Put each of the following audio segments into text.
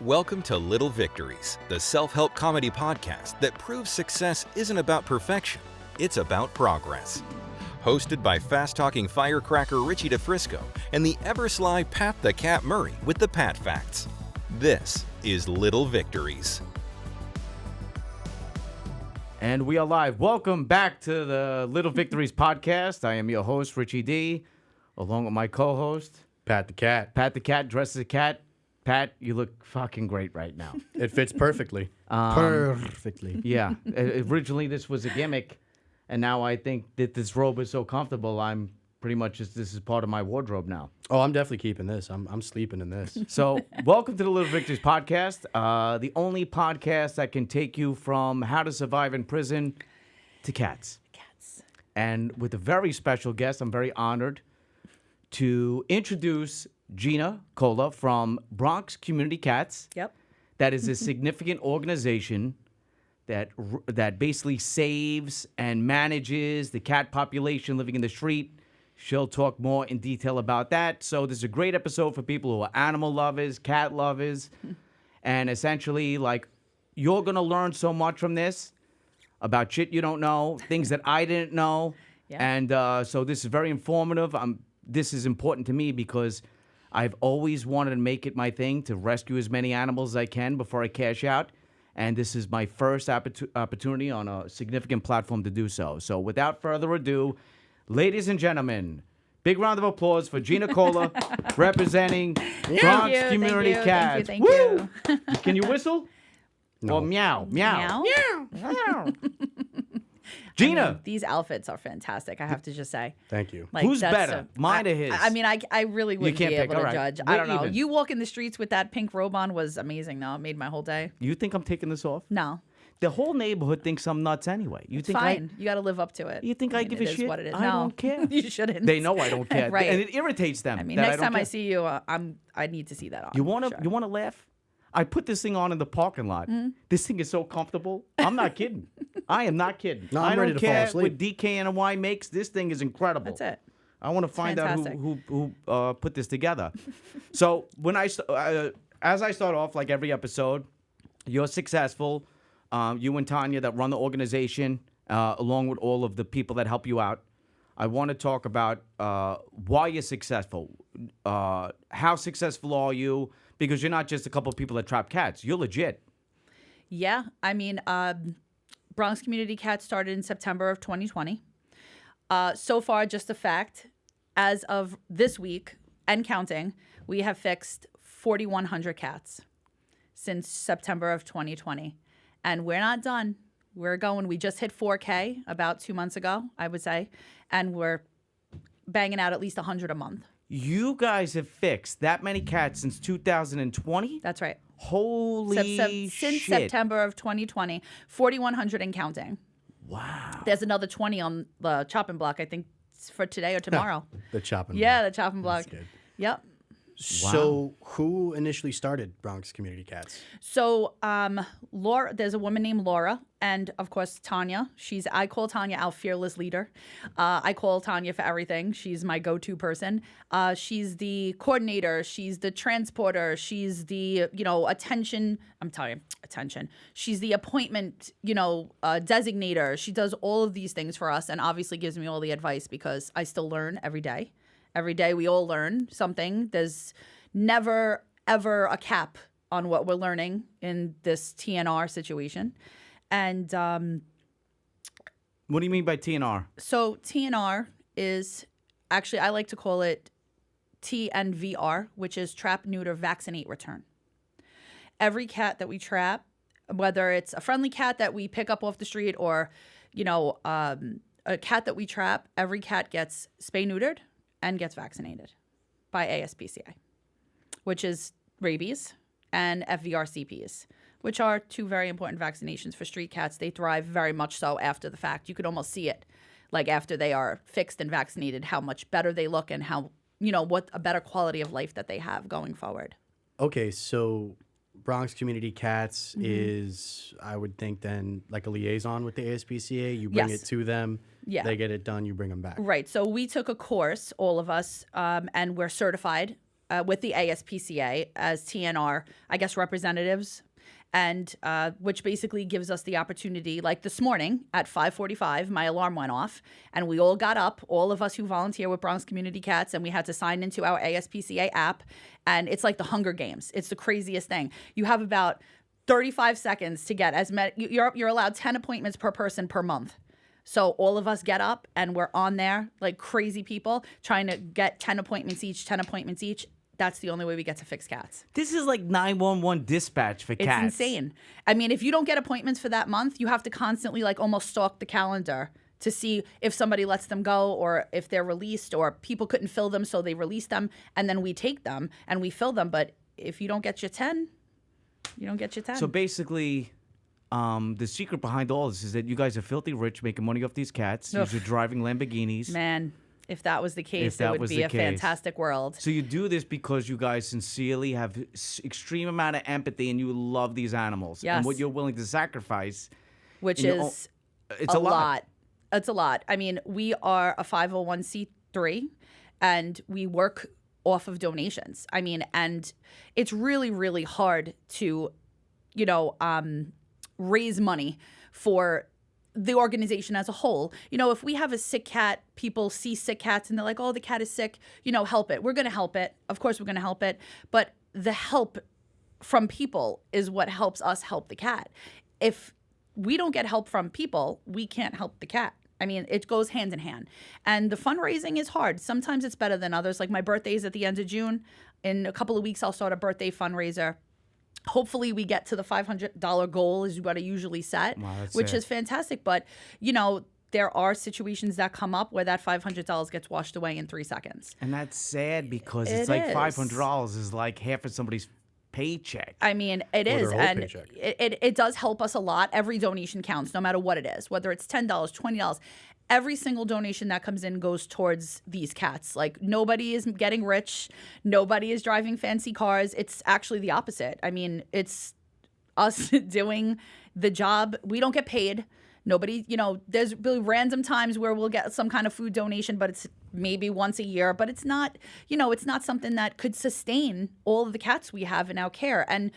Welcome to Little Victories, the self-help comedy podcast that proves success isn't about perfection, it's about progress. Hosted by fast-talking firecracker Richie DeFrisco and the ever-sly Pat the Cat Murray with the Pat Facts. This is Little Victories. And we are live. Welcome back to the Little Victories podcast. I am your host, Richie D, along with my co-host, Pat the Cat. Pat the Cat, dressed as a cat. Pat, you look fucking great right now. It fits perfectly. Perfectly. Yeah. Originally, this was a gimmick, and now I think that this robe is so comfortable, I'm pretty much just, this is part of my wardrobe now. Oh, I'm definitely keeping this. I'm sleeping in this. So, welcome to the Little Victories podcast, the only podcast that can take you from how to survive in prison to cats. And with a very special guest, I'm very honored to introduce Gina Cola from Bronx Community Cats. Yep. That is a significant organization that basically saves and manages the cat population living in the street. She'll talk more in detail about that. So this is a great episode for people who are animal lovers, cat lovers, and essentially, like, you're going to learn so much from this about shit you don't know, things that I didn't know. Yeah. And so this is very informative. This is important to me because I've always wanted to make it my thing to rescue as many animals as I can before I cash out. And this is my first opportunity on a significant platform to do so. So without further ado, ladies and gentlemen, big round of applause for Gina Cola representing Bronx Community Cats. Thank you. Can you whistle? No. Or meow, meow. Meow. Gina. I mean, these outfits are fantastic, I have to just say. Thank you. Like, Who's that's better, mine or his? I mean, I really wouldn't can't be pick, able to all right. judge. We're I don't know. even. You walk in the streets with that pink robe on was amazing, though. It made my whole day. You think I'm taking this off? No. The whole neighborhood thinks I'm nuts anyway. You It's think fine. You got to live up to it. You think I mean, give a it is shit? what it is. I No. don't care. You shouldn't. They know I don't care. Right. And it irritates them. I mean, that next don't time I care. see you, I need to see that on. You want to sure. you want to laugh? I put this thing on in the parking lot. This thing is so comfortable. I'm not kidding. I am not kidding. No, I'm I don't ready to fall care asleep. what DKNY makes. This thing is incredible. That's it. I want to find out fantastic. who put this together. So when as I start off, like every episode, you're successful. You and Tanya that run the organization, along with all of the people that help you out. I want to talk about why you're successful. How successful are you? Because you're not just a couple of people that trap cats. You're legit. Yeah, I mean, Bronx Community Cats started in September of 2020. So far, just a fact, as of this week and counting, we have fixed 4,100 cats since September of 2020. And we're not done. We're going. We just hit 4K about 2 months ago, I would say. And we're banging out at least 100 a month. You guys have fixed that many cats since 2020? That's right. Holy Since shit. September of 2020, 4,100 and counting. Wow. There's another 20 on the chopping block, I think, for today or tomorrow. The chopping. Yeah, block. the chopping block. That's good. Yep. So who initially started Bronx Community Cats? So, Laura, there's a woman named Laura, and of course Tanya. I call Tanya our fearless leader. I call Tanya for everything. She's my go-to person. She's the coordinator. She's the transporter. She's the attention. I'm telling you, attention. She's the appointment designator. She does all of these things for us, and obviously gives me all the advice because I still learn every day. Every day we all learn something. There's never, ever a cap on what we're learning in this TNR situation. And What do you mean by TNR? so TNR is actually, I like to call it TNVR, which is trap, neuter, vaccinate, return. Every cat that we trap, whether it's a friendly cat that we pick up off the street or, a cat that we trap, every cat gets spay-neutered and gets vaccinated by ASPCA, which is rabies and FVRCPs, which are two very important vaccinations for street cats. They thrive very much so after the fact. You could almost see it, like after they are fixed and vaccinated, how much better they look and how, what a better quality of life that they have going forward. Okay, so Bronx Community Cats is, I would think, then like a liaison with the ASPCA. You bring Yes. it to them. Yeah. They get it done. You bring them back. Right. So we took a course, all of us, and we're certified with the ASPCA as TNR, I guess, representatives, and which basically gives us the opportunity, like this morning at 5:45, my alarm went off, and we all got up, all of us who volunteer with Bronx Community Cats, and we had to sign into our ASPCA app, and it's like the Hunger Games. It's the craziest thing. You have about 35 seconds to get as many. You're allowed 10 appointments per person per month. So all of us get up, and we're on there like crazy people trying to get 10 appointments each, 10 appointments each. That's the only way we get to fix cats. This is like 911 dispatch for cats. It's insane. I mean, if you don't get appointments for that month, you have to constantly like almost stalk the calendar to see if somebody lets them go or if they're released or people couldn't fill them, so they release them, and then we take them and we fill them. But if you don't get your 10, you don't get your 10. So basically, the secret behind all this is that you guys are filthy rich, making money off these cats. You're driving Lamborghinis. Man, if that was the case, it would be a fantastic world. So you do this because you guys sincerely have extreme amount of empathy and you love these animals. Yes. And what you're willing to sacrifice. Which is it's a lot. It's a lot. I mean, we are a 501c3 and we work off of donations. I mean, and it's really, really hard to, raise money for the organization as a whole. If we have a sick cat, people see sick cats and they're like, oh, the cat is sick, help it. We're going to help it. Of course, we're going to help it. But the help from people is what helps us help the cat. If we don't get help from people, we can't help the cat. I mean, it goes hand in hand. And the fundraising is hard. Sometimes it's better than others. Like my birthday is at the end of June. In a couple of weeks, I'll start a birthday fundraiser. Hopefully we get to the $500 goal is what I usually set, which is fantastic. But, there are situations that come up where that $500 gets washed away in 3 seconds. And that's sad because it's like $500 is like half of somebody's paycheck. I mean, it is. And paycheck. it does help us a lot. Every donation counts, no matter what it is, whether it's $10, $20. Every single donation that comes in goes towards these cats. Like, nobody is getting rich. Nobody is driving fancy cars. It's actually the opposite. I mean, it's us doing the job. We don't get paid. Nobody, there's really random times where we'll get some kind of food donation, but it's maybe once a year. But it's not, it's not something that could sustain all of the cats we have in our care. And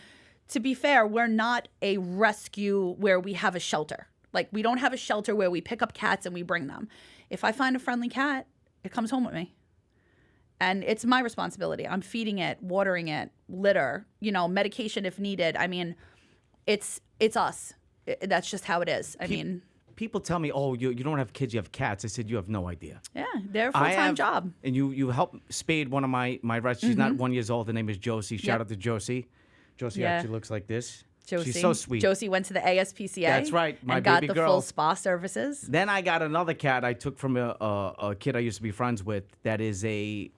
to be fair, we're not a rescue where we have a shelter. Like, we don't have a shelter where we pick up cats and we bring them. If I find a friendly cat, it comes home with me. And it's my responsibility. I'm feeding it, watering it, litter, medication if needed. I mean, it's us. That's just how it is. I mean, people tell me, oh, you don't have kids, you have cats. I said, you have no idea. Yeah, they're a full-time job. And you help spade one of my rats. She's not 1 year old. Her name is Josie. Shout out to Josie. Josie actually looks like this. Josie. She's so sweet. Josie went to the ASPCA. That's right, my and got baby the girl. full spa services. Then I got another cat I took from a kid I used to be friends with that is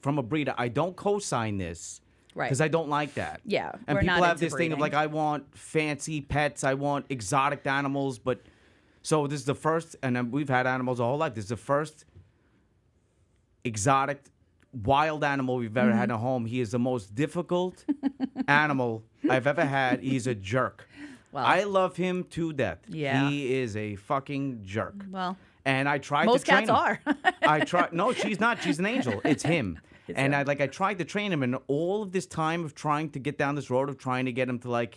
from a breeder. I don't co-sign this. Right. Because I don't like that. Yeah, and we're people not have into this thing of breeding. like, I want fancy pets, I want exotic animals, but so this is the first, and we've had animals our whole life. This is the first exotic, wild animal we've ever had in a home. He is the most difficult animal I've ever had. He's a jerk. Well, I love him to death. Yeah. He is a fucking jerk. Well, and I tried most to train cats him. are. I tried. No, she's not. She's an angel. It's him. him. I tried to train him, and all of this time of trying to get down this road of trying to get him to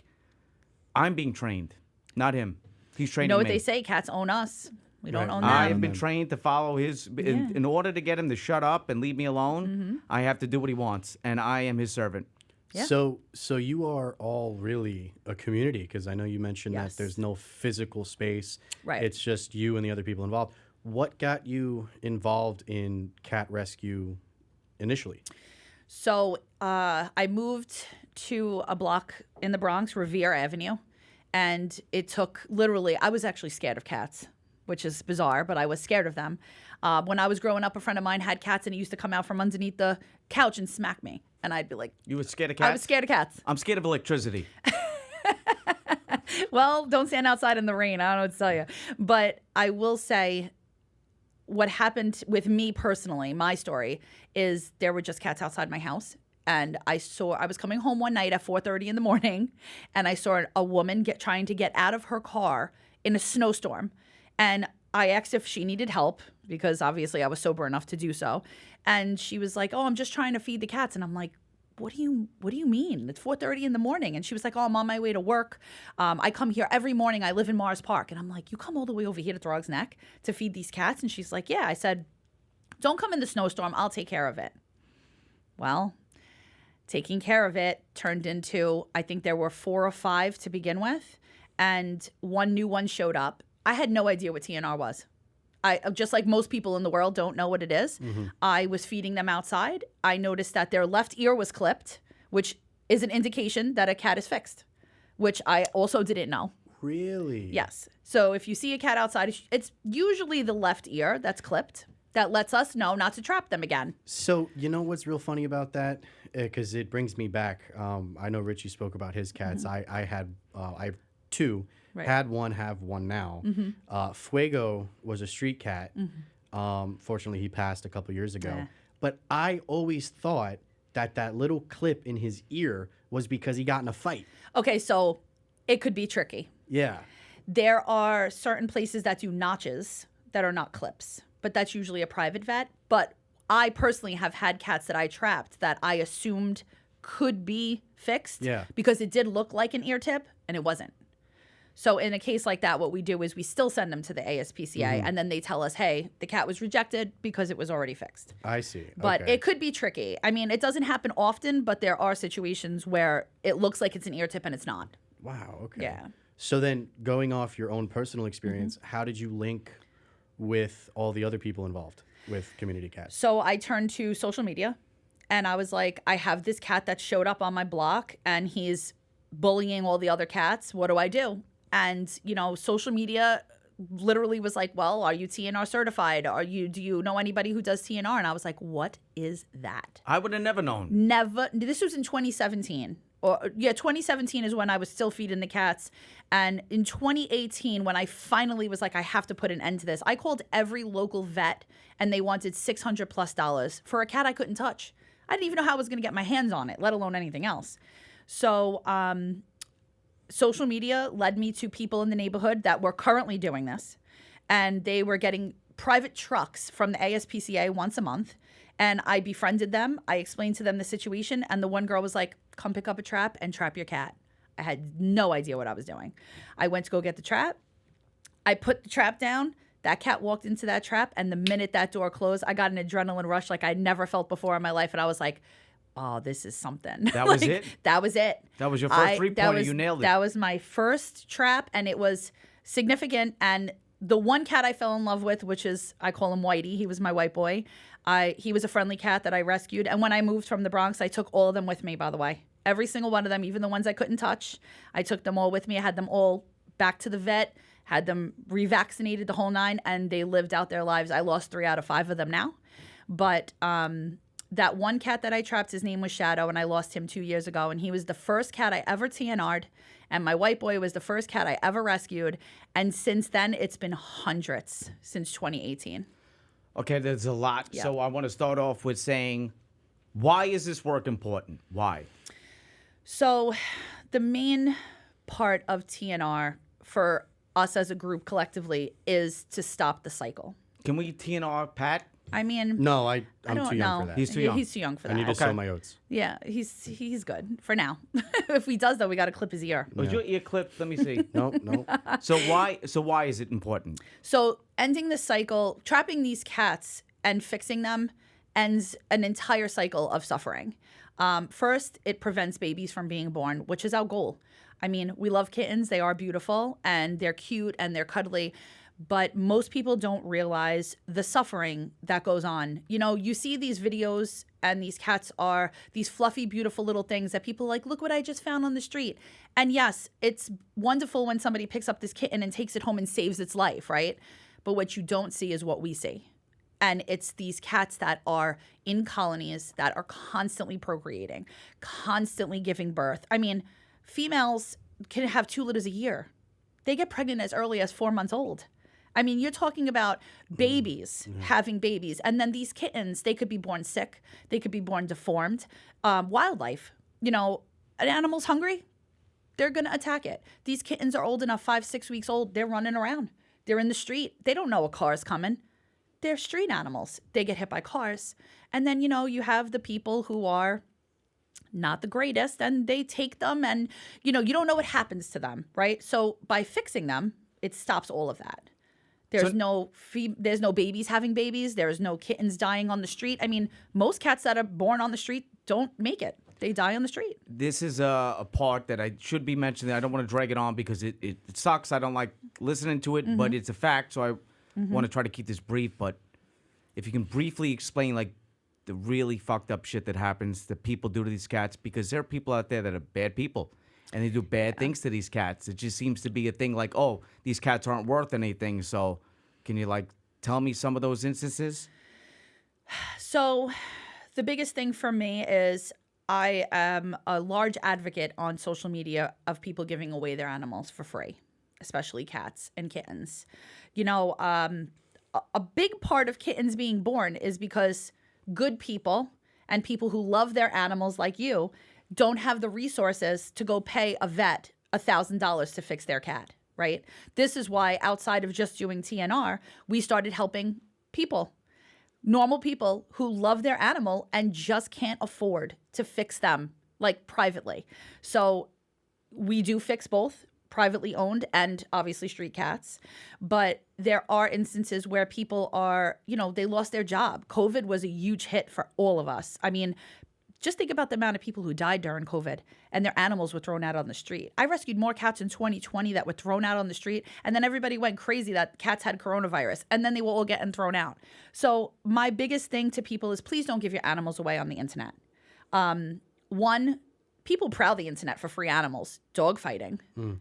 I'm being trained, not him. He's training You know what me. they say? Cats own us. We don't own them. I've been trained to follow his. In order to get him to shut up and leave me alone, I have to do what he wants, and I am his servant. Yeah. So you are all really a community, because I know you mentioned Yes. that there's no physical space. Right. It's just you and the other people involved. What got you involved in cat rescue initially? So I moved to a block in the Bronx, Revere Avenue, and it took literally, I was actually scared of cats, which is bizarre, but I was scared of them. When I was growing up, a friend of mine had cats, and he used to come out from underneath the couch and smack me. And I'd be like, You were scared of cats? I was scared of cats. I'm scared of electricity. Well, don't stand outside in the rain. I don't know what to tell you. But I will say what happened with me personally, my story, is there were just cats outside my house. And I was coming home one night at 4:30 in the morning, and I saw a woman trying to get out of her car in a snowstorm. And I asked if she needed help, because obviously I was sober enough to do so. And she was like, oh, I'm just trying to feed the cats. And I'm like, what do you mean? It's 4:30 in the morning. And she was like, oh, I'm on my way to work. I come here every morning. I live in Mars Park. And I'm like, you come all the way over here to Throg's Neck to feed these cats? And she's like, yeah. I said, don't come in the snowstorm. I'll take care of it. Well, taking care of it turned into, I think there were 4 or 5 to begin with. And one new one showed up. I had no idea what TNR was. I, just like most people in the world, don't know what it is. I was feeding them outside. I noticed that their left ear was clipped, which is an indication that a cat is fixed, which I also didn't know. Really? Yes. So if you see a cat outside, it's usually the left ear that's clipped. That lets us know not to trap them again. So you know what's real funny about that? Because it brings me back. I know Richie spoke about his cats. I have 2. Right. Had one, have one now. Fuego was a street cat. Fortunately, he passed a couple years ago. Yeah. But I always thought that little clip in his ear was because he got in a fight. Okay, so it could be tricky. Yeah. There are certain places that do notches that are not clips, but that's usually a private vet. But I personally have had cats that I trapped that I assumed could be fixed because it did look like an ear tip and it wasn't. So in a case like that, what we do is we still send them to the ASPCA and then they tell us, hey, the cat was rejected because it was already fixed. I see. But Okay. it could be tricky. I mean, it doesn't happen often, but there are situations where it looks like it's an ear tip and it's not. Wow. Okay. Yeah. So then, going off your own personal experience, how did you link with all the other people involved with Community Cats? So I turned to social media and I was like, I have this cat that showed up on my block and he's bullying all the other cats. What do I do? And, you know, social media literally was like, well, are you TNR certified? Do you know anybody who does TNR? And I was like, what is that? I would have never known. Never. This was in 2017. 2017 is when I was still feeding the cats. And in 2018, when I finally was like, I have to put an end to this, I called every local vet and they wanted $600+ for a cat I couldn't touch. I didn't even know how I was going to get my hands on it, let alone anything else. So, social media led me to people in the neighborhood that were currently doing this. And they were getting private trucks from the ASPCA once a month. And I befriended them. I explained to them the situation. And the one girl was like, come pick up a trap and trap your cat. I had no idea what I was doing. I went to go get the trap. I put the trap down. That cat walked into that trap. And the minute that door closed, I got an adrenaline rush like I never felt before in my life. And I was like, oh, this is something. That was it? That was it. That was your first three-pointer. You nailed it. That was my first trap, and it was significant. And the one cat I fell in love with, which is, I call him Whitey. He was my white boy. He was a friendly cat that I rescued. And when I moved from the Bronx, I took all of them with me, by the way. Every single one of them, even the ones I couldn't touch. I took them all with me. I had them all back to the vet, had them revaccinated the whole 9, and they lived out their lives. I lost 3 out of 5 of them now. But that one cat that I trapped, his name was Shadow, and I lost him 2 years ago. And he was the first cat I ever TNR'd. And my white boy was the first cat I ever rescued. And since then, it's been hundreds since 2018. Okay, there's a lot. Yeah. So I want to start off with saying, why is this work important? Why? So the main part of TNR for us as a group collectively is to stop the cycle. Can we TNR Pat? I mean, No, I'm don't too young know. for that. He's too young. He's too young for I that. need to sow my oats. Yeah, he's good for now. If he does, though, we got to clip his ear. Was your ear clipped? Let me see. No. So why is it important? So ending the cycle, trapping these cats and fixing them ends an entire cycle of suffering. First, it prevents babies from being born, which is our goal. I mean, we love kittens. They are beautiful and they're cute and they're cuddly. But most people don't realize the suffering that goes on. You know, you see these videos and these cats are these fluffy, beautiful little things that people are like, look what I just found on the street. And yes, it's wonderful when somebody picks up this kitten and takes it home and saves its life, right? But what you don't see is what we see. And it's these cats that are in colonies that are constantly procreating, constantly giving birth. I mean, females can have 2 litters a year. They get pregnant as early as 4 months old. I mean, you're talking about babies having babies. And then these kittens, they could be born sick. They could be born deformed. Wildlife, you know, an animal's hungry, they're going to attack it. These kittens are old enough, 5, 6 weeks old. They're running around. They're in the street. They don't know a car's coming. They're street animals. They get hit by cars. And then, you know, you have the people who are not the greatest, and they take them, and you don't know what happens to them, right? So by fixing them, it stops all of that. There's no babies having babies. There's no kittens dying on the street. I mean, most cats that are born on the street don't make it. They die on the street. This is a part that I should be mentioning. I don't want to drag it on because it sucks. I don't like listening to it, but it's a fact. So I want to try to keep this brief. But if you can briefly explain, like, the really fucked up shit that happens that people do to these cats, because there are people out there that are bad people and they do bad things to these cats. It just seems to be a thing like, oh, these cats aren't worth anything. So can you, like, tell me some of those instances? So the biggest thing for me is I am a large advocate on social media of people giving away their animals for free, especially cats and kittens. A big part of kittens being born is because good people and people who love their animals like you don't have the resources to go pay a vet $1,000 to fix their cat, right? This is why outside of just doing TNR, we started helping people, normal people who love their animal and just can't afford to fix them, like, privately. So we do fix both privately owned and obviously street cats. But there are instances where people are, they lost their job. COVID was a huge hit for all of us. I mean, just think about the amount of people who died during COVID and their animals were thrown out on the street. I rescued more cats in 2020 that were thrown out on the street, and then everybody went crazy that cats had coronavirus, and then they were all getting thrown out. So my biggest thing to people is, please don't give your animals away on the internet. One, people prowl the internet for free animals. Dog fighting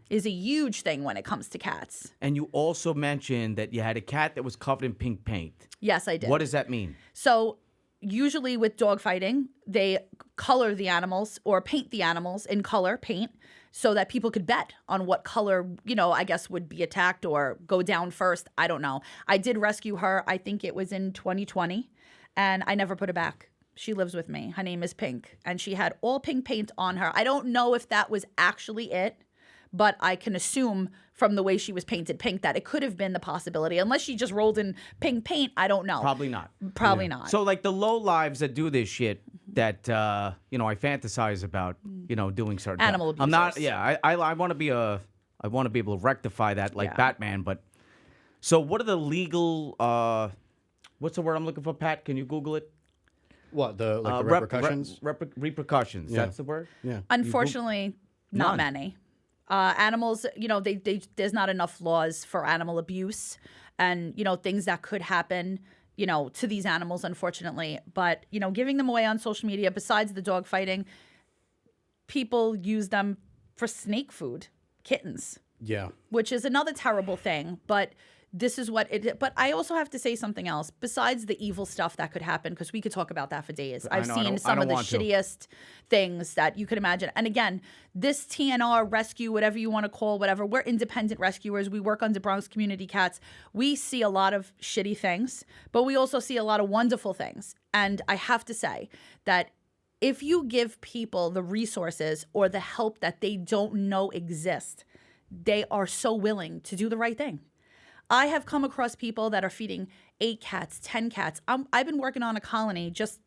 is a huge thing when it comes to cats. And you also mentioned that you had a cat that was covered in pink paint. Yes, I did. What does that mean? So usually with dog fighting, they color the animals or paint the animals in color paint so that people could bet on what color, I guess would be attacked or go down first. I don't know. I did rescue her. I think it was in 2020, and I never put her back. She lives with me. Her name is Pink, and she had all pink paint on her. I don't know if that was actually it, but I can assume from the way she was painted pink that it could have been the possibility. Unless she just rolled in pink paint, I don't know. Probably not. Probably not. So, like, the low lives that do this shit that, I fantasize about, doing certain Animal I'm not, abusers. yeah, I want to be I want to be able to rectify that like Batman, but, so what are the legal, what's the word I'm looking for, Pat? Can you Google it? What, the repercussions? Repercussions. Yeah. That's the word? Yeah. Unfortunately, not None. many. Animals, there's not enough laws for animal abuse and, things that could happen, to these animals, unfortunately. But, giving them away on social media, besides the dog fighting, people use them for snake food, kittens. Yeah. Which is another terrible thing. But this is what it. But I also have to say something else. Besides the evil stuff that could happen, because we could talk about that for days. I've seen some of the shittiest things that you could imagine. And again, this TNR rescue, whatever you want to call, whatever, we're independent rescuers. We work under Bronx Community Cats. We see a lot of shitty things, but we also see a lot of wonderful things. And I have to say that if you give people the resources or the help that they don't know exist, they are so willing to do the right thing. I have come across people that are feeding 8 cats, 10 cats. I've been working on a colony, just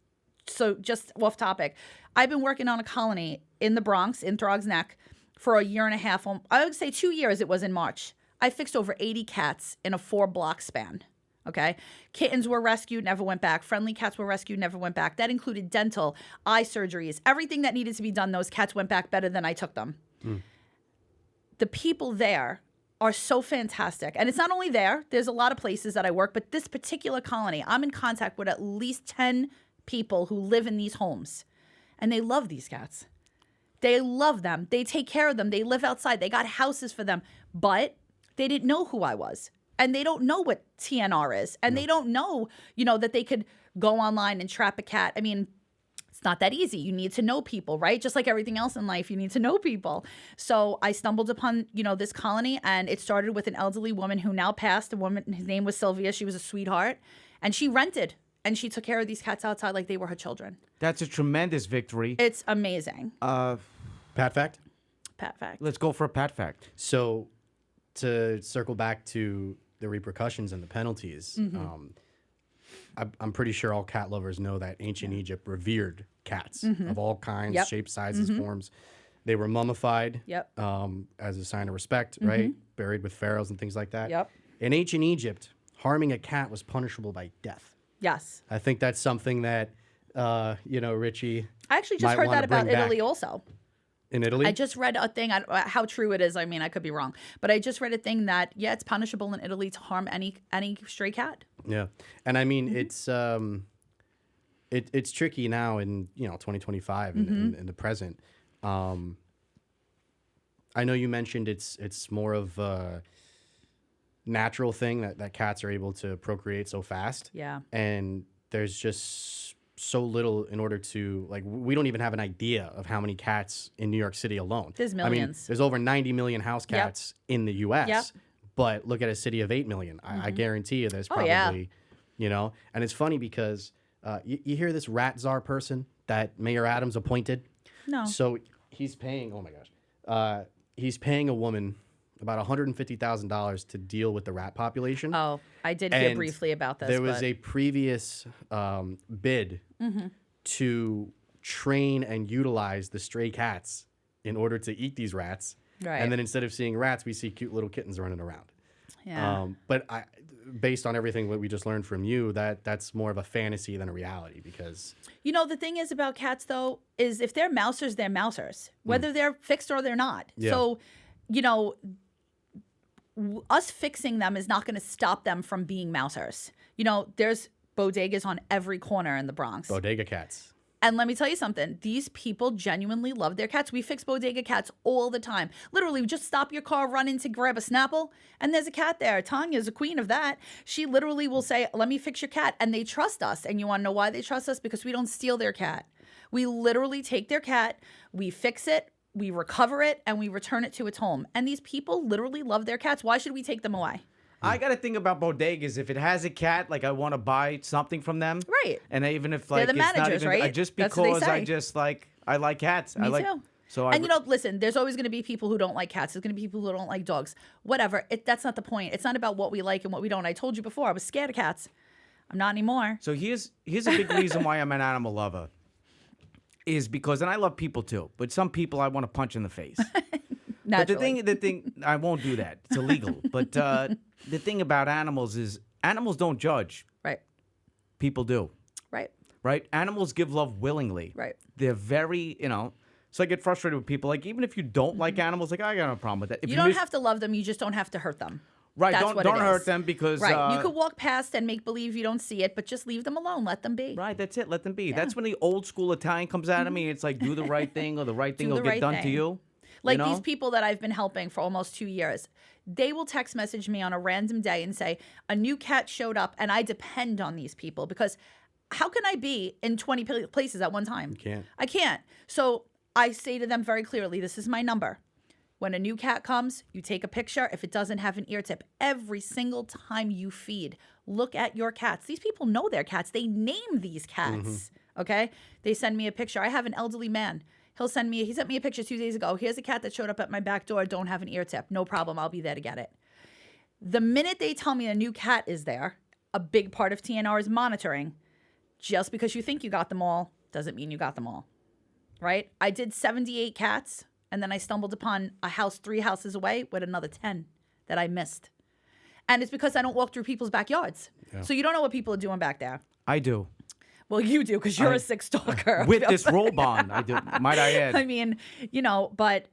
off topic. I've been working on a colony in the Bronx, in Throgs Neck, for a year and a half. I would say 2 years, it was in March. I fixed over 80 cats in a 4-block span. Okay? Kittens were rescued, never went back. Friendly cats were rescued, never went back. That included dental, eye surgeries. Everything that needed to be done, those cats went back better than I took them. The people there are so fantastic. And it's not only there. There's a lot of places that I work, but this particular colony, I'm in contact with at least 10 people who live in these homes. And they love these cats. They love them. They take care of them. They live outside. They got houses for them. But they didn't know who I was. And they don't know what TNR is. And they don't know, that they could go online and trap a cat. I mean, it's not that easy. You need to know people, right? Just like everything else in life, you need to know people. So I stumbled upon, this colony, and it started with an elderly woman who now passed. A woman, his name was Sylvia. She was a sweetheart. And she rented, and she took care of these cats outside like they were her children. That's a tremendous victory. It's amazing. Pat fact? Pat fact. Let's go for a Pat fact. So to circle back to the repercussions and the penalties, I'm pretty sure all cat lovers know that ancient Egypt revered cats of all kinds, Yep. shapes, sizes, forms. They were mummified Yep. as a sign of respect, right? Buried with pharaohs and things like that. Yep. In ancient Egypt, harming a cat was punishable by death. Yes. I think that's something that, Richie. I actually just might heard wanna that about bring back. Italy also. In Italy? I just read a thing, how true it is, I mean, I could be wrong. But I just read a thing that, yeah, it's punishable in Italy to harm any stray cat. Yeah. And I mean, it's tricky now in, 2025 in the present. I know you mentioned it's more of a natural thing that cats are able to procreate so fast. Yeah. And there's just so little in order to, like, we don't even have an idea of how many cats in New York City alone. There's I mean, millions. there's over 90 million house cats in the U.S. Yep. But look at a city of 8 million. I guarantee you there's probably, yeah. And it's funny because you hear this rat czar person that Mayor Adams appointed. No. So he's paying, oh my gosh, he's paying a woman about $150,000 to deal with the rat population. Oh, I did hear And briefly about this. There was but a previous bid to train and utilize the stray cats in order to eat these rats. Right. And then instead of seeing rats, we see cute little kittens running around. Yeah. But based on everything that we just learned from you, that's more of a fantasy than a reality because... The thing is about cats, though, is if they're mousers, they're mousers, whether they're fixed or they're not. Yeah. So, us fixing them is not going to stop them from being mousers. There's bodegas on every corner in the Bronx. Bodega cats. And let me tell you something. These people genuinely love their cats. We fix bodega cats all the time. Literally, we just stop your car, run in to grab a Snapple, and there's a cat there. Tanya's a queen of that. She literally will say, let me fix your cat. And they trust us. And you want to know why they trust us? Because we don't steal their cat. We literally take their cat, we fix it, we recover it, and we return it to its home. And these people literally love their cats. Why should we take them away? I got to think about bodegas. If it has a cat, like I want to buy something from them. Right. And even if They're like the it's not managers, even right? just That's what they because I say. just like I like cats. Me I like too. so And listen, there's always going to be people who don't like cats. There's going to be people who don't like dogs. Whatever. That's not the point. It's not about what we like and what we don't. I told you before, I was scared of cats. I'm not anymore. So here's a big reason why I'm an animal lover. Is because, and I love people too, but some people I want to punch in the face. But Naturally. the thing, I won't do that. It's illegal. But the thing about animals is animals don't judge. Right. People do. Right. Right? Animals give love willingly. Right. They're very, so I get frustrated with people. Like, even if you don't like animals, like, I got no problem with that. If You don't have to love them. You just don't have to hurt them. Right. That's Don't what it hurt is. them because. Right. You could walk past and make believe you don't see it, but just leave them alone. Let them be. Right, that's it. Let them be. That's when the old school Italian comes out of me. It's like, do the right thing, or the right thing will the get right done to thing. you. Like these people that I've been helping for almost 2 years, they will text message me on a random day and say, a new cat showed up, and I depend on these people because how can I be in 20 places at one time? You can't. I can't. So I say to them very clearly, this is my number. When a new cat comes, you take a picture. If it doesn't have an ear tip, every single time you feed, look at your cats. These people know their cats. They name these cats, okay? They send me a picture. I have an elderly man. He sent me a picture 2 days ago. Here's a cat that showed up at my back door. Don't have an ear tip. No problem. I'll be there to get it. The minute they tell me a new cat is there, a big part of TNR is monitoring. Just because you think you got them all doesn't mean you got them all, right? I did 78 cats, and then I stumbled upon a house 3 houses away with another 10 that I missed. And it's because I don't walk through people's backyards. Yeah. So you don't know what people are doing back there. I do. Well, you do because you're a sick stalker. With this robe on, I do. Might I add? I mean, but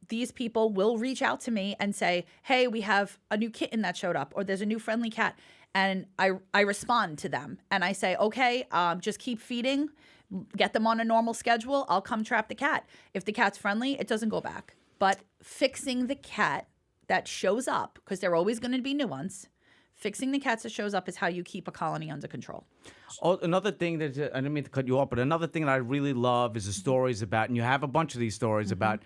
these people will reach out to me and say, hey, we have a new kitten that showed up, or there's a new friendly cat. And I respond to them and I say, okay, just keep feeding, get them on a normal schedule. I'll come trap the cat. If the cat's friendly, it doesn't go back. But fixing the cat that shows up, because there are always going to be new ones, fixing the cats that shows up is how you keep a colony under control. Oh, another thing that I didn't mean to cut you off, but another thing that I really love is the stories about, and you have a bunch of these stories about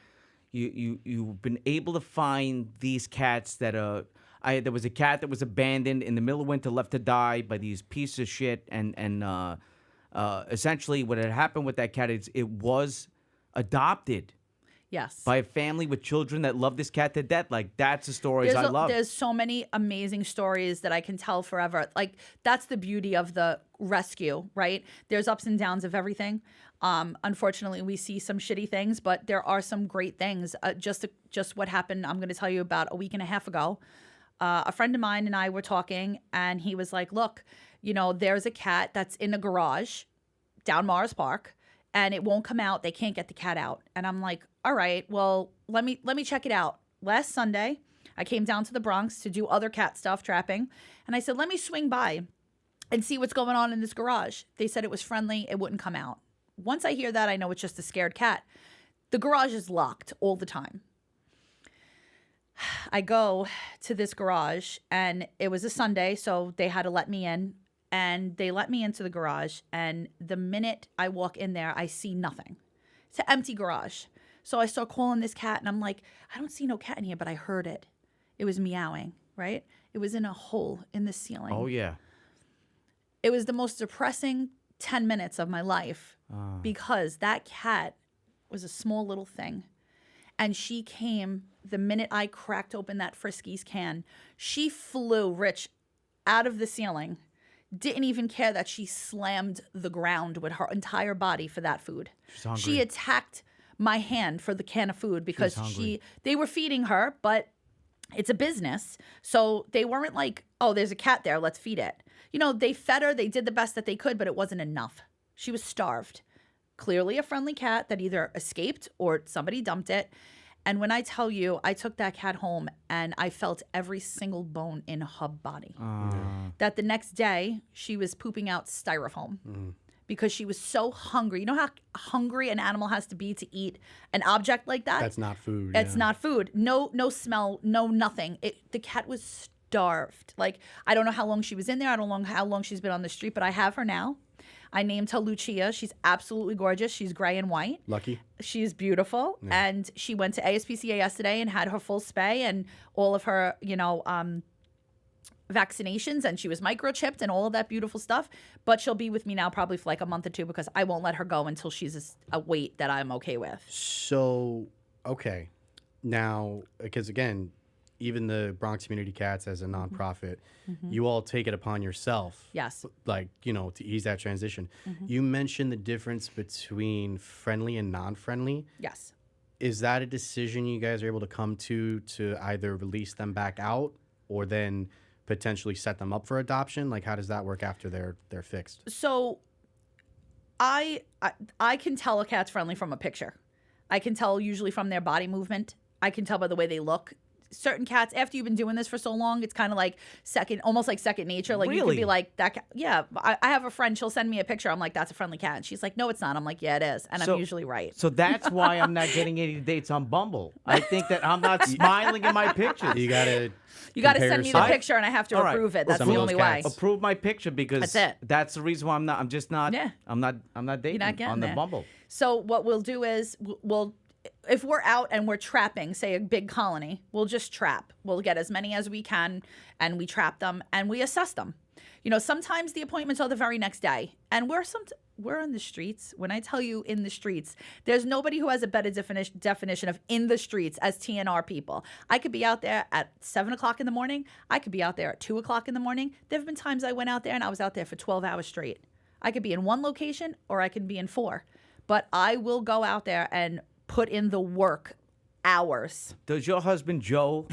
you've been able to find these cats that are. There was a cat that was abandoned in the middle of winter, left to die by these pieces of shit, and essentially what had happened with that cat is it was adopted. Yes. by a family with children that love this cat to death. Like, that's the stories I love. There's so many amazing stories that I can tell forever. Like, that's the beauty of the rescue, right? There's ups and downs of everything. Unfortunately, we see some shitty things, but there are some great things. Just what happened, I'm going to tell you about a week and a half ago. A friend of mine and I were talking, and he was like, look, there's a cat that's in a garage down Morris Park, and it won't come out. They can't get the cat out. And I'm like, all right, well, let me check it out. Last Sunday, I came down to the Bronx to do other cat stuff, trapping. And I said, let me swing by and see what's going on in this garage. They said it was friendly. It wouldn't come out. Once I hear that, I know it's just a scared cat. The garage is locked all the time. I go to this garage, and it was a Sunday, so they had to let me in. And they let me into the garage, and the minute I walk in there, I see nothing. It's an empty garage. So I start calling this cat, and I'm like, I don't see no cat in here, but I heard it. It was meowing, right? It was in a hole in the ceiling. Oh, yeah. It was the most depressing 10 minutes of my life because that cat was a small little thing. And she came the minute I cracked open that Friskies can. She flew, Rich, out of the ceiling. Didn't even care that she slammed the ground with her entire body for that food. She's hungry. She attacked my hand for the can of food because they were feeding her, but it's a business. So they weren't like, oh, there's a cat there, let's feed it. They fed her, they did the best that they could, but it wasn't enough. She was starved. Clearly a friendly cat that either escaped or somebody dumped it. And when I tell you, I took that cat home and I felt every single bone in her body. That the next day, she was pooping out styrofoam because she was so hungry. You know how hungry an animal has to be to eat an object like that? That's not food. It's not food. No smell, no nothing. The cat was starved. Like, I don't know how long she was in there. I don't know how long she's been on the street, but I have her now. I named her Lucia. She's absolutely gorgeous. She's gray and white. Lucky. She's beautiful. Yeah. And she went to ASPCA yesterday and had her full spay and all of her, vaccinations. And she was microchipped and all of that beautiful stuff. But she'll be with me now probably for like a month or two because I won't let her go until she's a weight that I'm okay with. So, okay. Now, because again, even the Bronx Community Cats as a nonprofit, you all take it upon yourself. Yes. Like, to ease that transition. You mentioned the difference between friendly and non-friendly. Yes. Is that a decision you guys are able to come to either release them back out or then potentially set them up for adoption? Like, how does that work after they're fixed? So I can tell a cat's friendly from a picture. I can tell usually from their body movement. I can tell by the way they look. Certain cats, after you've been doing this for so long, it's kind of like almost like second nature. Like, you could be like, that cat. Yeah, I have a friend, she'll send me a picture. I'm like, that's a friendly cat. And she's like, no, it's not. I'm like, yeah, it is. And I'm usually right. So that's why I'm not getting any dates on Bumble. I think that I'm not smiling in my pictures. You got to send me the picture and I have to approve it. That's the only way. Approve my picture because that's it. That's the reason why I'm just not. Yeah. I'm not dating on the Bumble. So what we'll do is if we're out and we're trapping, say a big colony, we'll just trap. We'll get as many as we can and we trap them and we assess them. Sometimes the appointments are the very next day. And we're in the streets. When I tell you in the streets, there's nobody who has a better definition of in the streets as TNR people. I could be out there at 7 o'clock in the morning. I could be out there at 2 o'clock in the morning. There have been times I went out there and I was out there for 12 hours straight. I could be in one location or I could be in 4. But I will go out there and put in the work hours. Does your husband, Joe,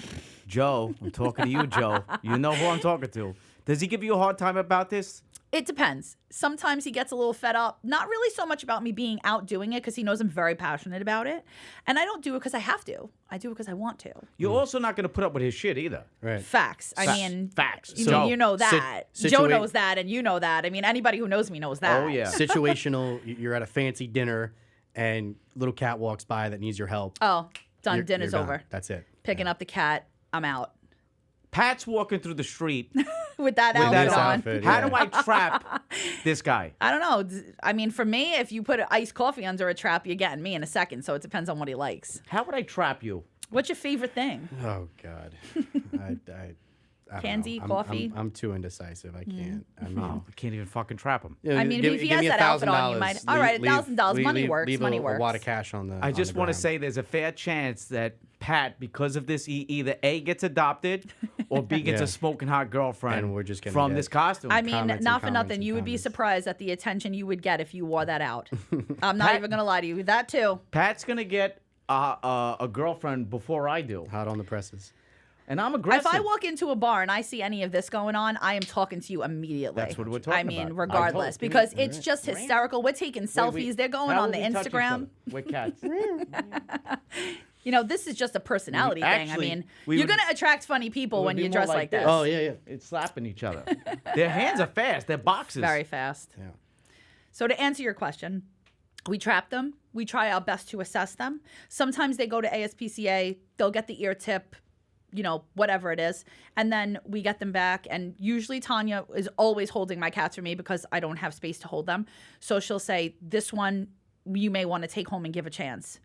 I'm talking to you, Joe. You know who I'm talking to. Does he give you a hard time about this? It depends. Sometimes he gets a little fed up. Not really so much about me being out doing it because he knows I'm very passionate about it. And I don't do it because I have to. I do it because I want to. You're also not going to put up with his shit either. Right. Facts. I mean, facts. You know that. Joe knows that and you know that. I mean, anybody who knows me knows that. Oh, yeah. Situational, you're at a fancy dinner and little cat walks by that needs your help. Oh, done. Dinner's over. That's it. Picking up the cat. I'm out. Pat's walking through the street with that outfit on. How do I trap this guy? I don't know. I mean, for me, if you put iced coffee under a trap, you're getting me in a second. So it depends on what he likes. How would I trap you? What's your favorite thing? Oh God, I don't Candy, know. coffee? I'm too indecisive. I can't. I mean, Oh, we can't even fucking trap them. you know, I mean, give- if he give has me that outfit on, you $1,000, might. All right, $1,000. Money works. Leave Money a works. wad of cash on the. I just want to say there's a fair chance that Pat, because of this, he either A, gets adopted, or B, gets Yeah. a smoking hot girlfriend And we're just gonna from get- this costume. I mean, Comments not and for comments nothing. and You would be comments. surprised at the attention you would get if you wore that out. I'm not Pat- even going to lie to you. That too. Pat's going to get a girlfriend before I do. hot on the presses. And I'm aggressive. If I walk into a bar and I see any of this going on, I am talking to you immediately. That's what we're talking I mean, about. regardless, I told- because it's just hysterical. We're taking selfies. They're going How on will the we touch each Instagram. other? We're cats. You know, this is just a personality thing. I Actually, mean, we you're would- going to attract funny people would when be you more dress like like this. this. Oh yeah. It's slapping each other. Their hands are fast. They're boxes. Very fast. Yeah. So to answer your question, we trap them. We try our best to assess them. Sometimes they go to ASPCA. They'll get the ear tip, you know, whatever it is. And then we get them back. And usually Tanya is always holding my cats for me because I don't have space to hold them. So she'll say, this one you may want to take home and give a chance.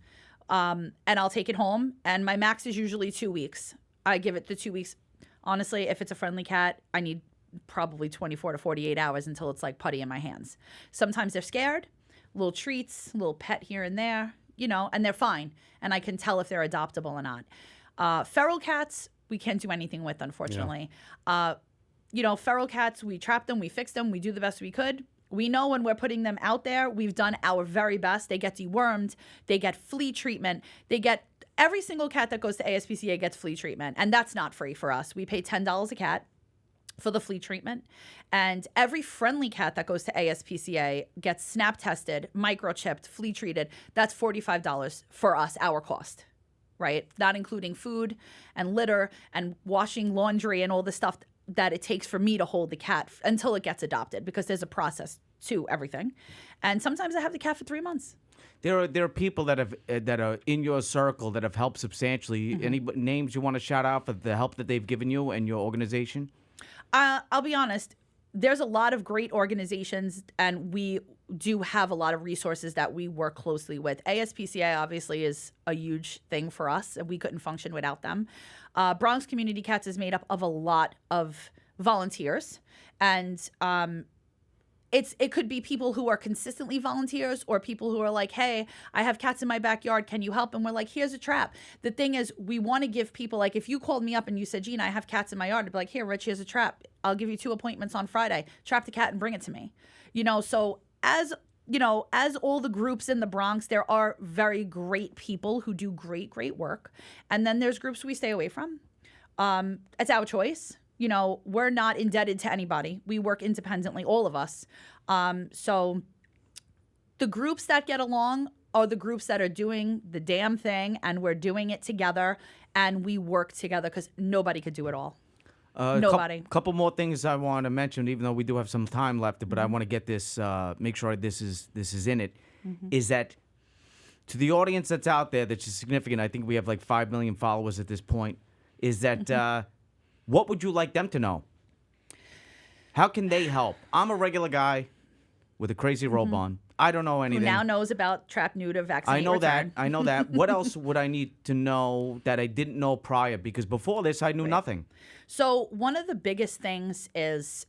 And I'll take it home. And my max is usually 2 weeks. I give it the 2 weeks. Honestly, if it's a friendly cat, I need probably 24 to 48 hours until it's like putty in my hands. Sometimes they're scared, little treats, little pet here and there, you know, and they're fine. And I can tell if they're adoptable or not. Feral cats, we can't do anything with, unfortunately. You know, feral cats, we trap them, we fix them, we do the best we could. We know when we're putting them out there, we've done our very best. They get dewormed, they get flea treatment, they get every single cat that goes to ASPCA gets flea treatment, and that's not free for us. We pay $10 a cat for the flea treatment, and every friendly cat that goes to ASPCA gets snap tested, microchipped, flea treated. That's $45 for us, our cost, right? Not including food and litter and washing laundry and all the stuff that it takes for me to hold the cat until it gets adopted, because there's a process to everything. And sometimes I have the cat for 3 months. There are people that have that are in your circle that have helped substantially. Any names you want to shout out for the help that they've given you and your organization? I'll be honest, there's a lot of great organizations, and we do have a lot of resources that we work closely with. ASPCA obviously is a huge thing for us, and we couldn't function without them. Bronx Community Cats is made up of a lot of volunteers, and it could be people who are consistently volunteers or people who are like, hey, I have cats in my backyard. Can you help? And we're like, here's a trap. The thing is, we want to give people, like, if you called me up and you said, Gina, I have cats in my yard, I'd be like, here, Rich, here's a trap. I'll give you 2 appointments on Friday. Trap the cat and bring it to me. You know, so as all the groups in the Bronx, there are very great people who do great, great work. And then there's groups we stay away from. It's our choice. You know, we're not indebted to anybody. We work independently, all of us. So the groups that get along are the groups that are doing the damn thing, and we're doing it together, and we work together, because nobody could do it all. Nobody. Couple more things I want to mention, even though we do have some time left, but I want to get this, make sure this is in it, is that to the audience that's out there, that's significant, I think we have like 5 million followers at this point, is that what would you like them to know? How can they help? I'm a regular guy with a crazy robe on. I don't know Who anything. now knows about trap, neuter, vaccinate, I know return. that. I know that. What else would I need to know that I didn't know prior? Because before this, I knew nothing. So one of the biggest things is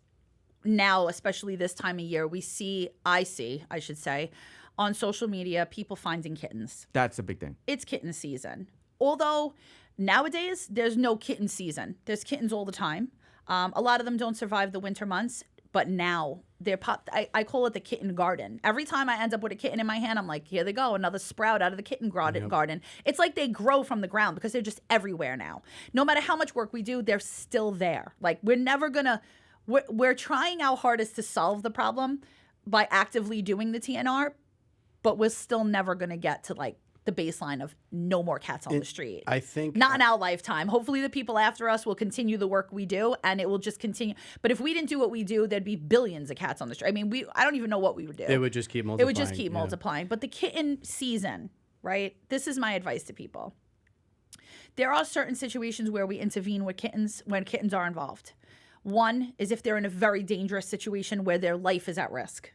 now, especially this time of year, I should say, on social media, people finding kittens. That's the big thing. It's kitten season. Although nowadays, there's no kitten season. There's kittens all the time. A lot of them don't survive the winter months, but now they're I call it the kitten garden. Every time I end up with a kitten in my hand, I'm like, here they go, another sprout out of the kitten garden. It's like they grow from the ground because they're just everywhere now. No matter how much work we do, they're still there. Like, we're trying our hardest to solve the problem by actively doing the TNR, but we're still never going to get to like the baseline of no more cats on the street. I think not in our lifetime. Hopefully the people after us will continue the work we do, and it will just continue. But if we didn't do what we do, there'd be billions of cats on the street. I mean, I don't even know what we would do. it would just keep multiplying. It would just keep multiplying. But the kitten season, right? This is my advice to people. There are certain situations where we intervene with kittens when kittens are involved. One is if they're in a very dangerous situation where their life is at risk.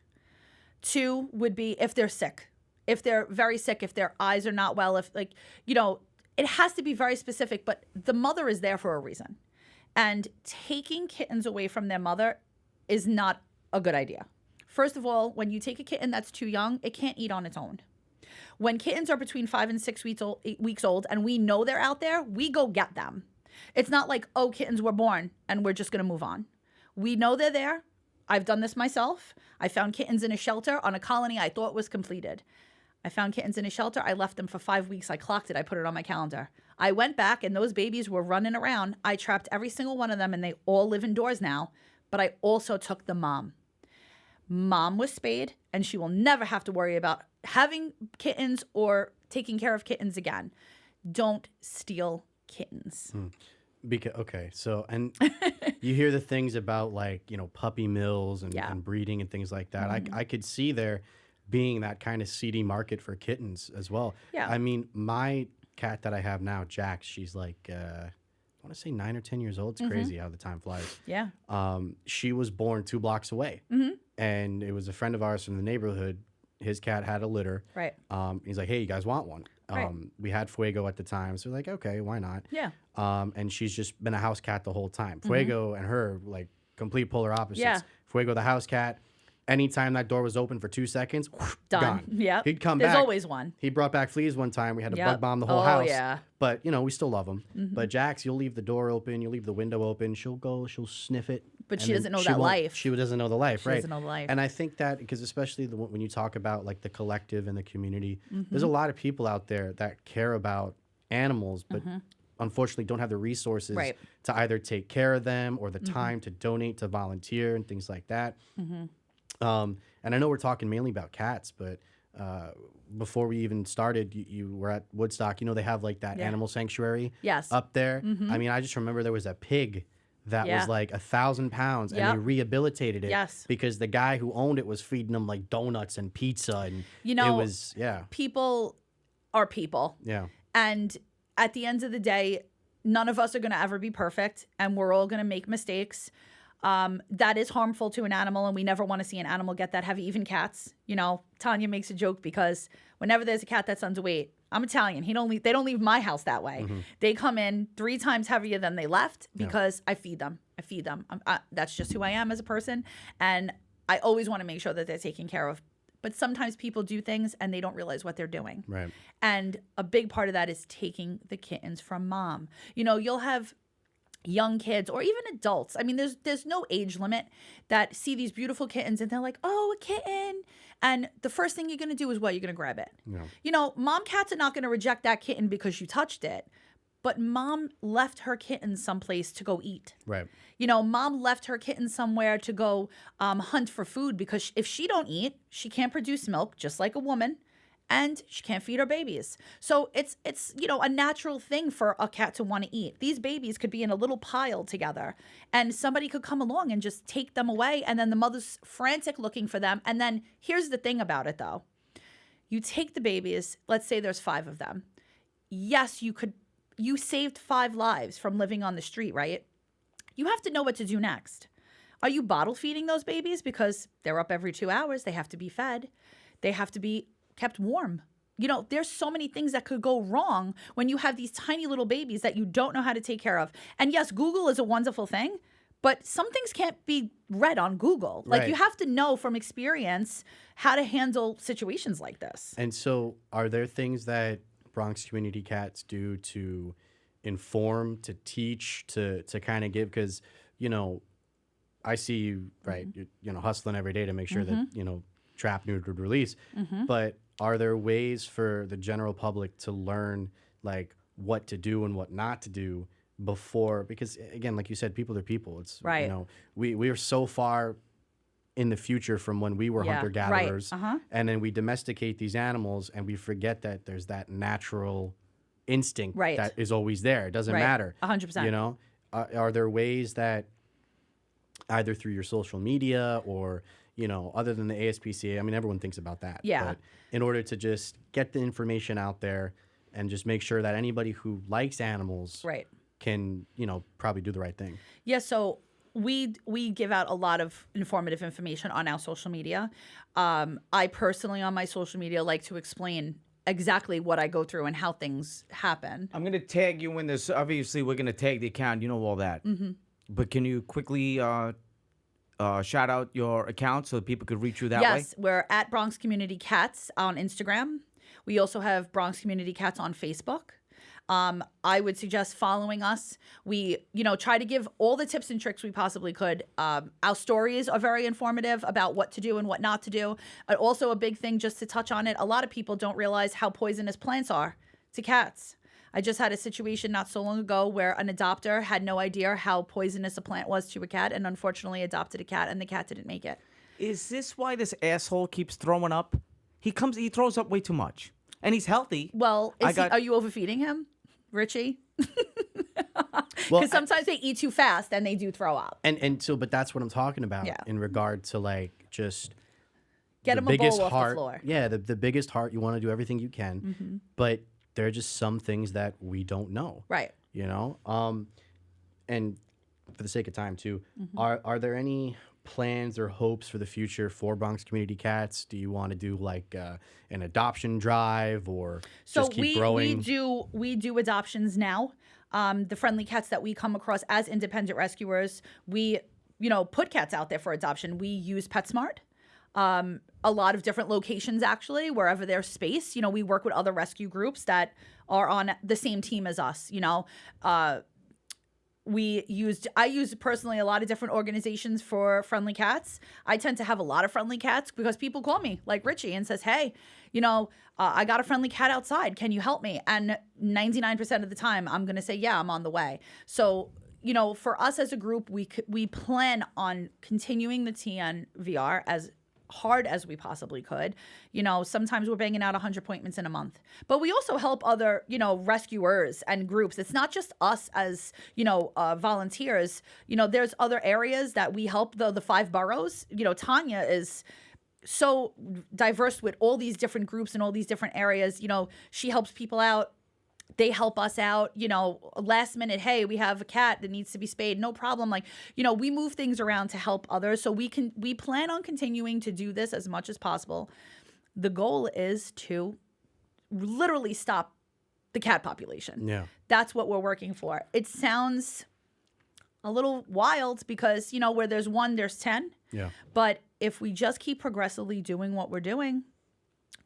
2 would be if they're sick. If they're very sick, if their eyes are not well, if it has to be very specific, but the mother is there for a reason. And taking kittens away from their mother is not a good idea. First of all, when you take a kitten that's too young, it can't eat on its own. When kittens are between 5 and 6 weeks old and we know they're out there, we go get them. It's not like, oh, kittens were born and we're just going to move on. We know they're there. I've done this myself. I found kittens in a shelter on a colony I thought was completed. I found kittens in a shelter. I left them for 5 weeks. I clocked it. I put it on my calendar. I went back and those babies were running around. I trapped every single one of them and they all live indoors now. But I also took the mom. Mom was spayed and she will never have to worry about having kittens or taking care of kittens again. Don't steal kittens. Because so and you hear the things about like, you know, puppy mills and breeding and things like that. I could see there being that kind of seedy market for kittens as well. Yeah. I mean, my cat that I have now, Jax, she's like I want to say 9 or 10 years old. It's crazy how the time flies. Yeah. She was born 2 blocks away, and it was a friend of ours from the neighborhood. His cat had a litter. Right. He's like, hey, you guys want one? Right. We had Fuego at the time, so we're like, okay, why not? Yeah. And she's just been a house cat the whole time. Fuego and her, like, complete polar opposites. Yeah. Fuego, the house cat, anytime that door was open for 2 seconds, Done. gone. Yep. He'd come There's back. always one. He brought back fleas one time. We had to Yep. bug bomb the whole Oh, house. yeah. But, you know, we still love him. But Jax, you'll leave the door open, you'll leave the window open, she'll sniff it. But and she then doesn't know she that won't- life. She doesn't know the life, She right? doesn't know the life. And I think that, because especially when you talk about, like, the collective and the community, there's a lot of people out there that care about animals, but unfortunately don't have the resources Right. to either take care of them or the time to donate, to volunteer and things like that. And I know we're talking mainly about cats, but before we even started, you were at Woodstock. You know, they have like that animal sanctuary Yes. up there. I mean, I just remember there was a pig that Yeah. was like 1,000 pounds, and Yep. they rehabilitated it Yes. because the guy who owned it was feeding them like donuts and pizza, and You know, it was people are people. yeah. And at the end of the day, none of us are going to ever be perfect, and we're all going to make mistakes. That is harmful to an animal, and we never want to see an animal get that heavy, even cats. You know, Tanya makes a joke because whenever there's a cat that's underweight, I'm Italian. They don't leave my house that way. They come in 3 times heavier than they left because I feed them. That's just who I am as a person. And I always want to make sure that they're taken care of. But sometimes people do things and they don't realize what they're doing. Right. And a big part of that is taking the kittens from mom. You know, you'll have young kids or even adults. I mean, there's no age limit that see these beautiful kittens and they're like, oh, a kitten. And the first thing you're going to do is what? You're going to grab it. Yeah. You know, mom cats are not going to reject that kitten because you touched it. But mom left her kitten someplace to go eat. Right. You know, mom left her kitten somewhere to go hunt for food because if she don't eat, she can't produce milk, just like a woman, and she can't feed her babies. So it's you know, a natural thing for a cat to want to eat. These babies could be in a little pile together, and somebody could come along and just take them away, and then the mother's frantic looking for them. And then here's the thing about it, though. You take the babies, let's say there's 5 of them. Yes, you saved 5 lives from living on the street, right? You have to know what to do next. Are you bottle feeding those babies because they're up every 2 hours? They have to be fed. They have to be kept warm. You know, there's so many things that could go wrong when you have these tiny little babies that you don't know how to take care of. And yes, Google is a wonderful thing, but some things can't be read on Google. Like Right. you have to know from experience how to handle situations like this. And so, are there things that Bronx Community Cats do to inform, to teach, to kind of give? Because, you know, I see you, right, you're, you know, hustling every day to make sure that, you know, trap, neutered, release. But are there ways for the general public to learn, like, what to do and what not to do before? Because, again, like you said, people are people. It's, Right. you know, we are so far in the future from when we were Yeah, hunter-gatherers. right. And then we domesticate these animals and we forget that there's that natural instinct Right. that is always there. It doesn't Right. matter. 100%. You know, are there ways that either through your social media or, you know, other than the ASPCA, I mean, everyone thinks about that. Yeah. But in order to just get the information out there and just make sure that anybody who likes animals Right. can, you know, probably do the right thing. Yeah, so we give out a lot of informative information on our social media. I personally on my social media like to explain exactly what I go through and how things happen. I'm gonna tag you in this. Obviously, we're gonna tag the account. You know all that. Mm-hmm. But can you quickly shout out your account so people could reach you that way? Yes, we're at Bronx Community Cats on Instagram. We also have Bronx Community Cats on Facebook. I would suggest following us. We, try to give all the tips and tricks we possibly could. Our stories are very informative about what to do and what not to do. Also, a big thing, just to touch on it, a lot of people don't realize how poisonous plants are to cats. I just had a situation not so long ago where an adopter had no idea how poisonous a plant was to a cat and unfortunately adopted a cat, and the cat didn't make it. Is this why this asshole keeps throwing up? He throws up way too much. And he's healthy. Well, are you overfeeding him, Richie? Because sometimes they eat too fast and they do throw up. But that's what I'm talking about in regard to like just get him a bowl off the floor. Yeah, the biggest heart. You want to do everything you can, but there are just some things that we don't know. Right. And for the sake of time too, are there any plans or hopes for the future for Bronx Community Cats? Do you want to do like an adoption drive or just keep growing? We do adoptions now. The friendly cats that we come across as independent rescuers, we put cats out there for adoption. We use PetSmart. A lot of different locations, actually, wherever there's space. We work with other rescue groups that are on the same team as us. I use personally a lot of different organizations for friendly cats. I tend to have a lot of friendly cats because people call me, like Richie, and says, hey, I got a friendly cat outside. Can you help me? And 99% of the time, I'm going to say, yeah, I'm on the way. So, for us as a group, we plan on continuing the TNVR as hard as we possibly could. Sometimes we're banging out 100 appointments in a month, but we also help other, rescuers and groups. It's not just us as, volunteers. There's other areas that we help, the 5 boroughs. Tanya is so diverse with all these different groups and all these different areas. She helps people out. They help us out, last minute, hey, we have a cat that needs to be spayed. No problem. Like, we move things around to help others. So we plan on continuing to do this as much as possible. The goal is to literally stop the cat population. Yeah. That's what we're working for. It sounds a little wild because, where there's 1, there's 10. Yeah. But if we just keep progressively doing what we're doing,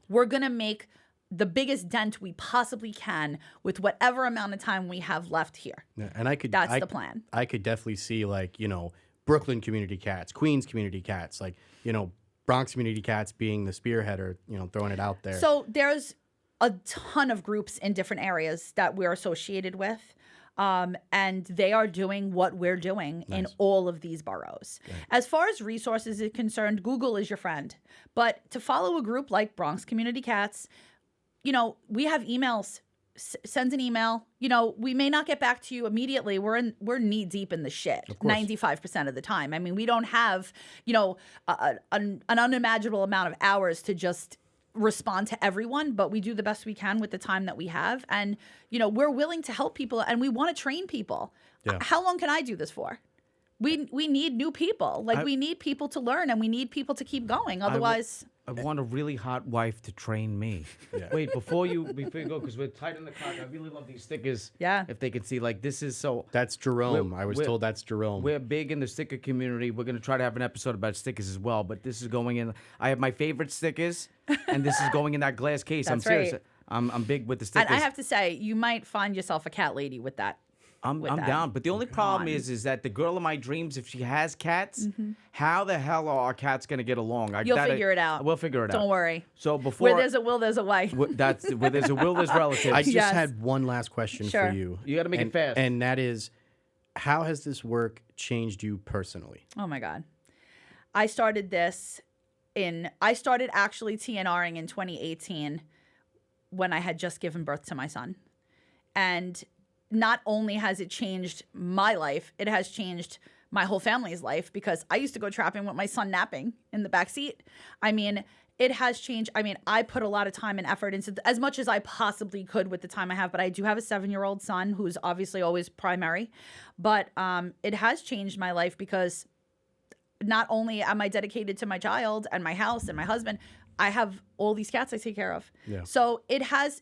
we're going to make the biggest dent we possibly can with whatever amount of time we have left here. Yeah, and that's the plan. I could definitely see like, Brooklyn Community Cats, Queens Community Cats, like, Bronx Community Cats being the spearhead or, throwing it out there. So there's a ton of groups in different areas that we're associated with. And they are doing what we're doing in all of these boroughs. Okay. As far as resources is concerned, Google is your friend. But to follow a group like Bronx Community Cats, we have emails. Send an email. We may not get back to you immediately. We're knee deep in the shit 95% of the time. I mean, we don't have, an unimaginable amount of hours to just respond to everyone, but we do the best we can with the time that we have. And, we're willing to help people and we want to train people. Yeah. How long can I do this for? We need new people. We need people to learn and we need people to keep going. Otherwise... I want a really hot wife to train me. Yeah. Wait, before you go, because we're tight on the clock. I really love these stickers. Yeah. If they could see, this is so. That's Jerome. I was told that's Jerome. We're big in the sticker community. We're going to try to have an episode about stickers as well. But this is going in. I have my favorite stickers, and this is going in that glass case. That's I'm serious. Right. I'm big with the stickers. And I have to say, you might find yourself a cat lady with that. I'm down. But the only problem is that the girl of my dreams, if she has cats, how the hell are our cats going to get along? You'll figure it out. We'll figure it out. Don't worry. So before where there's a will, there's a way. That's where there's a will, there's relatives. I just had one last question for you. You got to make it fast. And that is, how has this work changed you personally? Oh my God. I started actually TNRing in 2018 when I had just given birth to my son. And not only has it changed my life, it has changed my whole family's life because I used to go trapping with my son napping in the back seat. I mean, it has changed. I mean, I put a lot of time and effort into as much as I possibly could with the time I have, but I do have a 7-year-old son who's obviously always primary. But it has changed my life because not only am I dedicated to my child and my house and my husband, I have all these cats I take care of. Yeah. So it has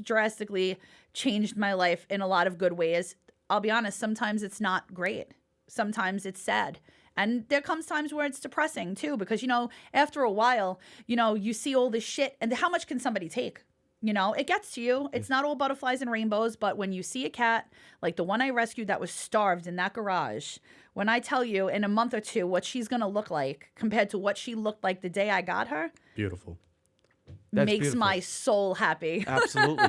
drastically changed my life in a lot of good ways. I'll be honest, sometimes it's not great. Sometimes it's sad. And there comes times where it's depressing too, because, you know, after a while, you know, you see all this shit and how much can somebody take? You know, it gets to you. It's not all butterflies and rainbows, but when you see a cat like the one I rescued that was starved in that garage, when I tell you in a month or two what she's going to look like compared to what she looked like the day I got her, Beautiful. That's makes beautiful. my soul happy. Absolutely.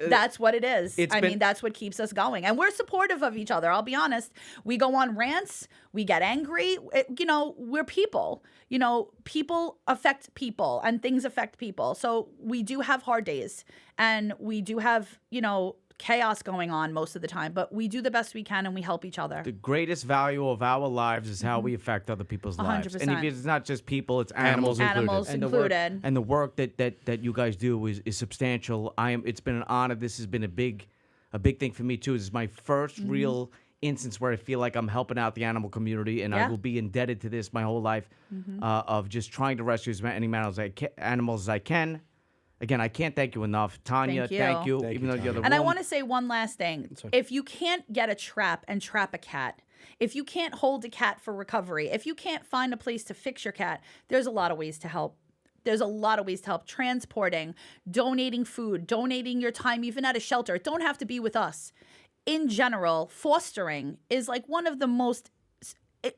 That's what it is. It's I been- mean, that's what keeps us going. And we're supportive of each other. I'll be honest. We go on rants. We get angry. You know, we're people. You know, people affect people and things affect people. So we do have hard days and we do have, you know, chaos going on most of the time, but we do the best we can and we help each other. The greatest value of our lives is how we affect other people's lives. And if 100%. it's not just people, it's animals. Animals And included. the work that you guys do is substantial. It's been an honor. This has been a big thing for me too. This is my first real instance where I feel like I'm helping out the animal community, and I Yeah. will be indebted to this my whole life of just trying to rescue as many animals as I can. Again, I can't thank you enough, Tanya. Thank you. Thank Even you, though you're the And I room- want to say one last thing. If you can't get a trap and trap a cat, if you can't hold a cat for recovery, if you can't find a place to fix your cat, there's a lot of ways to help. There's a lot of ways to help. Transporting, donating food, donating your time, even at a shelter. It don't have to be with us. In general, fostering is like one of the most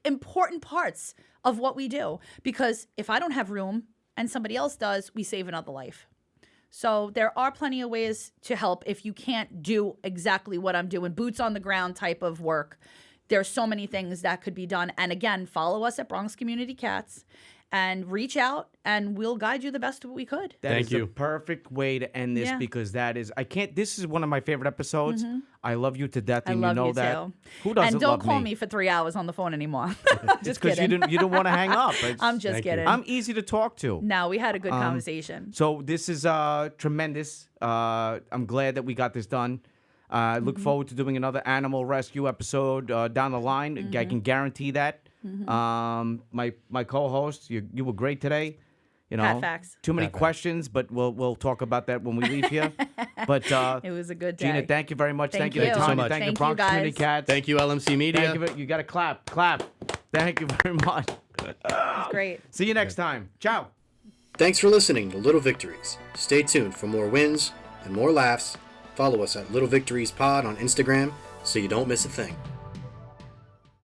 important parts of what we do. Because if I don't have room and somebody else does, we save another life. So there are plenty of ways to help if you can't do exactly what I'm doing, boots on the ground type of work. There's so many things that could be done. And again, follow us at Bronx Community Cats and reach out and we'll guide you the best we could. That Thank is you. the perfect way to end this Yeah. because this is one of my favorite episodes. I love you to death, I and love you know you that. too. Who doesn't And don't love call me for 3 hours on the phone anymore. Just because kidding. you don't want to hang up. I'm just Thank you. kidding. I'm easy to talk to. No, we had a good conversation. So this is tremendous. I'm glad that we got this done. I look forward to doing another animal rescue episode down the line. I can guarantee that. My co-host, you were great today. You know, Pat facts. too many Pat facts. questions, but we'll talk about that when we leave here. But It was a good day. Gina, thank you very much. Thank you, you. to Thank you so Tanya. much. Thank you, Thank you, Bronx Community guys. Cats. Thank you, LMC Media. Thank you. You got to clap. Thank you very much. It's great. See you next time. Ciao. Thanks for listening to Little Victories. Stay tuned for more wins and more laughs. Follow us at Little Victories Pod on Instagram so you don't miss a thing.